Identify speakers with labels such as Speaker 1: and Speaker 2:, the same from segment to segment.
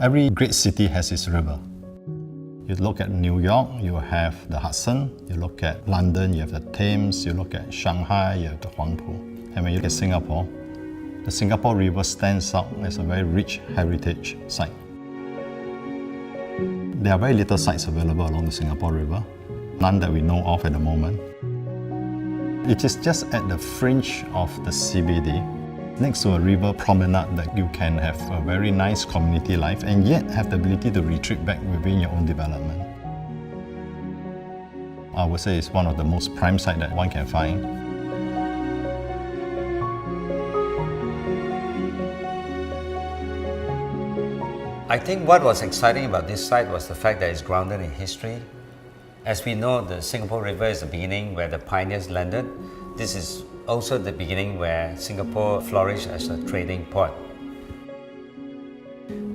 Speaker 1: Every great city has its river. You look at New York, you have the Hudson. You look at London, you have the Thames. You look at Shanghai, you have the Huangpu. And when you look at Singapore, the Singapore River stands out as a very rich heritage site. There are very little sites available along the Singapore River, none that we know of at the moment. It is just at the fringe of the CBD, next to a river promenade, that you can have a very nice community life and yet have the ability to retreat back within your own development. I would say it's one of the most prime sites that one can find.
Speaker 2: I think what was exciting about this site was the fact that it's grounded in history. As we know, the Singapore River is the beginning where the pioneers landed. This is also the beginning where Singapore flourished as a trading port.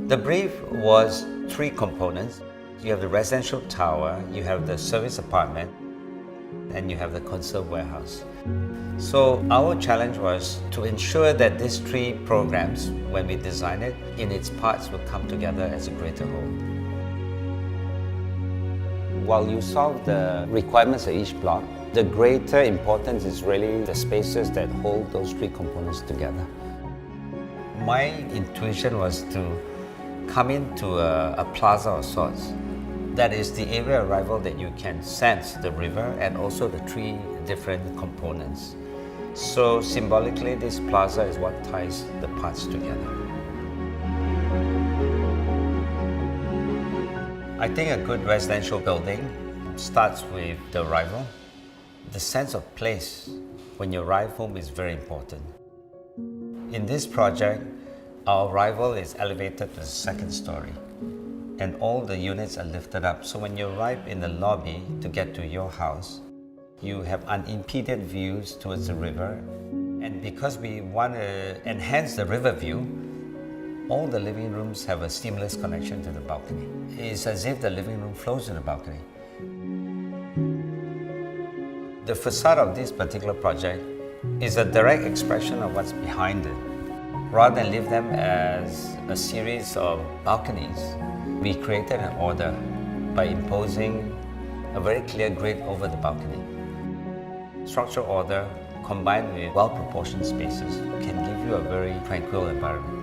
Speaker 2: The brief was 3 components. You have the residential tower, you have the service apartment, and you have the conserve warehouse. So our challenge was to ensure that these 3 programs, when we design it, in its parts will come together as a greater whole. While you solve the requirements of each block, the greater importance is really the spaces that hold those 3 components together. My intuition was to come into a plaza of sorts. That is the area of arrival that you can sense the river and also the 3 different components. So symbolically, this plaza is what ties the parts together. I think a good residential building starts with the arrival. The sense of place when you arrive home is very important. In this project, our arrival is elevated to the 2nd story, and all the units are lifted up. So when you arrive in the lobby to get to your house, you have unimpeded views towards the river. And because we want to enhance the river view, all the living rooms have a seamless connection to the balcony. It's as if the living room flows to the balcony. The facade of this particular project is a direct expression of what's behind it. Rather than leave them as a series of balconies, we created an order by imposing a very clear grid over the balcony. Structural order combined with well-proportioned spaces can give you a very tranquil environment.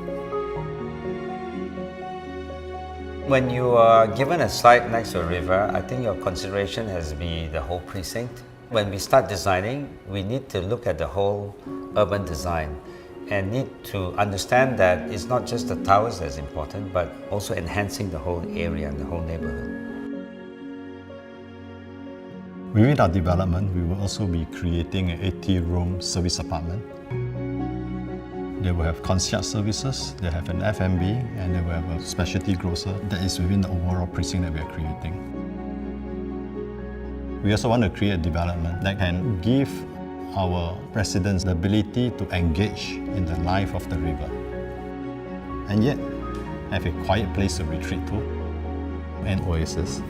Speaker 2: When you are given a site next to a river, I think your consideration has to be the whole precinct. When we start designing, we need to look at the whole urban design and need to understand that it's not just the towers that's important, but also enhancing the whole area and the whole neighborhood.
Speaker 1: Within our development, we will also be creating an 80-room service apartment. They will have concierge services, they have an F&B, and they will have a specialty grocer that is within the overall precinct that we are creating. We also want to create a development that can give our residents the ability to engage in the life of the river, and yet have a quiet place to retreat to, an oasis.